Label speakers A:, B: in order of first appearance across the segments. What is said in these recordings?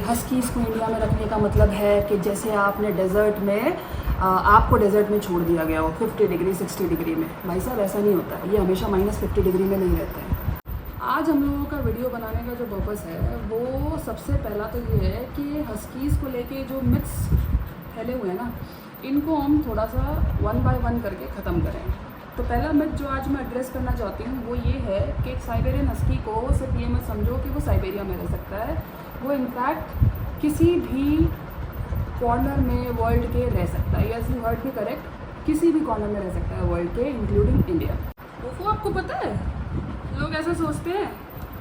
A: Huskies को India में रखने का मतलब है कि जैसे आपने डेजर्ट में आपको डेजर्ट में छोड़ दिया गया हो 50 डिग्री 60 डिग्री में। भाई साहब ऐसा नहीं होता, ये हमेशा -50 डिग्री में नहीं रहता है। आज हम लोगों का वीडियो बनाने का जो पर्पस है वो सबसे पहला तो ये है कि हस्कीज़ को लेके जो मिथ्स फैले हुए हैं ना, इनको हम थोड़ा सा 1 बाय 1 करके ख़त्म करें। तो पहला मिथ जो आज मैं एड्रेस करना चाहती हूँ वो ये है कि एक साइबेरियन हस्की को सिर्फ ये मत समझो कि वो साइबेरिया में रह सकता है। वो इनफैक्ट किसी भी कॉर्नर में वर्ल्ड के रह सकता है। Yes, you heard me correct, किसी भी कॉर्नर में रह सकता है वर्ल्ड के, इंक्लूडिंग इंडिया। वो आपको पता है, लोग ऐसा सोचते हैं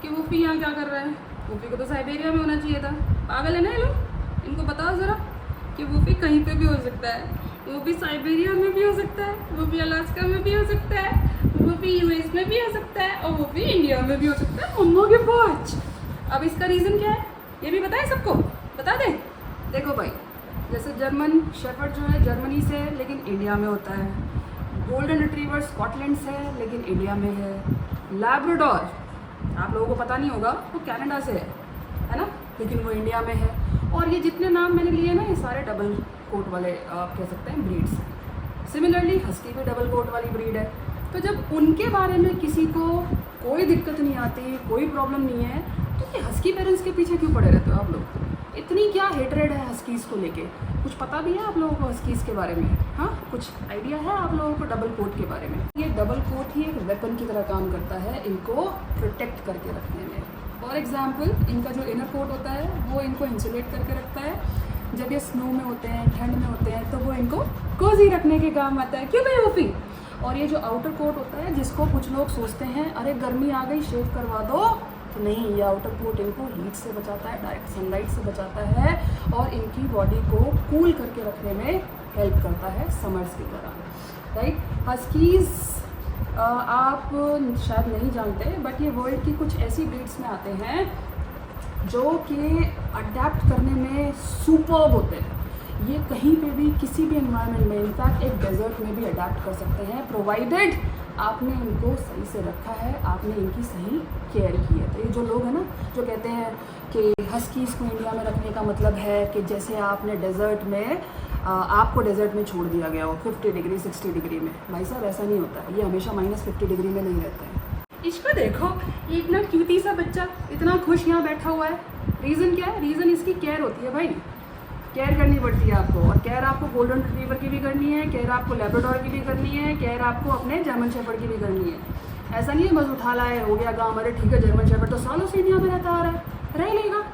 A: कि वूफी यहाँ क्या कर रहा है, वूफी को तो साइबेरिया में होना चाहिए था। पागल है ना ये लोग, इनको बताओ ज़रा कि वूफी कहीं पे भी हो सकता है। वो भी साइबेरिया में भी हो सकता है, वो भी अलास्का में भी हो सकता है, वो भी यूएस में भी हो सकता है, और वो भी इंडिया में भी हो सकता है। मम्मा के पास। अब इसका रीज़न क्या है ये भी बताएं सबको, बता दें। देखो भाई, जैसे जर्मन शेफर्ड जो है जर्मनी से है लेकिन इंडिया में होता है। गोल्डन रिट्रीवर स्कॉटलैंड से है लेकिन इंडिया में है। लैब्राडोर आप लोगों को पता नहीं होगा, वो कनाडा से है ना, लेकिन वो इंडिया में है। और ये जितने नाम मैंने लिए ना, ये सारे डबल कोट वाले आप कह सकते हैं ब्रीड्स हैं। सिमिलरली हस्की भी डबल कोट वाली ब्रीड है। तो जब उनके बारे में किसी को कोई दिक्कत नहीं आती, कोई प्रॉब्लम नहीं है, तो ये हस्की पेरेंट्स के पीछे क्यों पड़े रहते हो आप लोग? इतनी क्या हेटरेड है हस्कीज़ को लेके? कुछ पता भी है आप लोगों को हस्कीज़ के बारे में? हाँ, कुछ आइडिया है आप लोगों को डबल कोट के बारे में? ये डबल कोट ही एक वेपन की तरह काम करता है इनको प्रोटेक्ट करके रखने में। फॉर एग्जाम्पल, इनका जो इनर कोट होता है वो इनको इंसुलेट करके रखता है। जब ये स्नो में होते हैं, ठंड में होते हैं, तो वो इनको कोजी रखने के काम आता है। क्यों भाई वूफी? और ये जो आउटर कोट होता है, जिसको कुछ लोग सोचते हैं अरे गर्मी आ गई शेव करवा दो, तो नहीं, ये आउटर कोट इनको हीट से बचाता है, डायरेक्ट सनलाइट से बचाता है और इनकी बॉडी को कूल करके रखने में हेल्प करता है समर्स की तरह, राइट। हस्कीज़ आप शायद नहीं जानते, बट ये वर्ल्ड की कुछ ऐसी ब्रीड्स में आते हैं जो कि अडेप्ट करने में सुपर्ब होते हैं। ये कहीं पे भी किसी भी एनवायरनमेंट में, इनफैक्ट एक डेजर्ट में भी अडेप्ट कर सकते हैं, प्रोवाइडेड आपने इनको सही से रखा है, आपने इनकी सही केयर की है। तो ये जो लोग हैं ना जो कहते हैं कि हस्कीज़ को इंडिया में रखने का मतलब है कि जैसे आपने डेजर्ट में आपको डेजर्ट में छोड़ दिया गया हो 50 डिग्री 60 डिग्री में। भाई साहब ऐसा नहीं होता है, ये हमेशा -50 डिग्री में नहीं रहता है। इसको देखो, ये इतना क्यूटी सा बच्चा इतना खुश यहाँ बैठा हुआ है। रीज़न क्या है? रीज़न इसकी केयर होती है भाई, केयर करनी पड़ती है आपको। और केयर आपको गोल्डन रिट्रीवर की भी करनी है, केयर आपको लैब्राडोर की भी करनी है, केयर आपको अपने जर्मन शेफर्ड की भी करनी है। ऐसा नहीं है बस उठा लाए हो गया गाँव, अरे ठीक है जर्मन शेफर्ड तो सालों से इंडिया में रहता आ रहा है, रह लेगा।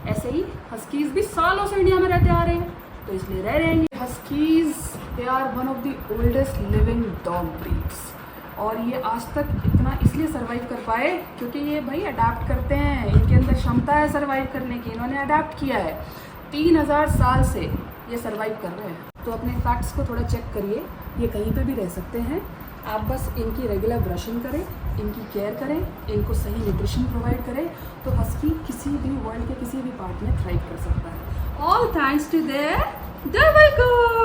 A: ऐसे ही हस्कीज़ भी सालों से इंडिया में रहते आ रहे हैं, तो इसलिए रह रहेंगे। Huskies they are one of the oldest living dog breeds, और ये आज तक इतना इसलिए सर्वाइव कर पाए क्योंकि ये भाई अडेप्ट करते हैं, इनके अंदर क्षमता है सर्वाइव करने की, इन्होंने अडेप्ट किया है। 3000 साल से ये सर्वाइव कर रहे हैं। तो अपने फैक्ट्स को थोड़ा चेक करिए, ये कहीं पे भी रह सकते हैं। आप बस इनकी रेगुलर ब्रशिंग करें, इनकी केयर करें, इनको सही न्यूट्रिशन प्रोवाइड करें, तो हस्की किसी भी वर्ल्ड के किसी भी पार्ट में थ्राइव कर सकता है। All thanks to their double coat.